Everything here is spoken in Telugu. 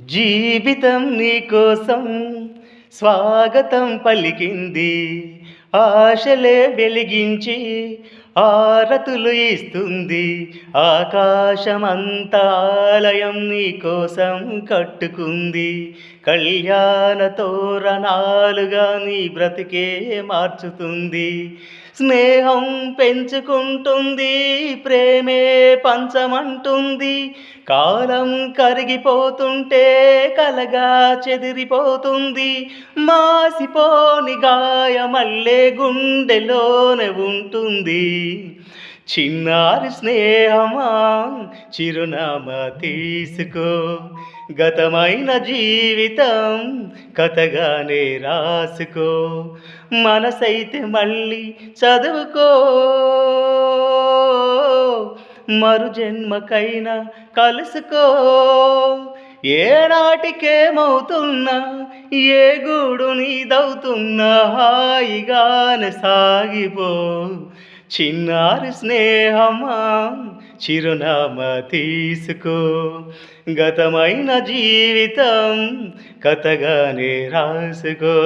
జీవితం నీకోసం స్వాగతం పలికింది. ఆశలే వెలిగించి హారతులు ఇస్తుంది. ఆకాశమంతా ఆలయం నీకోసం కట్టుకుంది. కళ్యాణ తోరణాలుగా నీ బ్రతికే మార్చుతుంది. స్నేహం పెంచుకుంటుంది, ప్రేమే పంచమంటుంది. కాలం కరిగిపోతుంటే కలగా చెదిరిపోతుంది. మాసిపోని గాయమల్లే గుండెలోనే ఉంటుంది. చిన్నారి స్నేహమా చిరునామా తీసుకో. గతమైన జీవితం కథగానే రాసుకో. మనసైతే మళ్ళీ చదువుకో. మరు జన్మకైనా కలుసుకో. ఏనాటికేమవుతున్నా ఏ గూడు నీదవుతున్నా హాయిగానే సాగిపో. చిన్నారి స్నేహమా చిరునామా తీసుకో. గతమైన జీవితం కథగానే రాసుకో.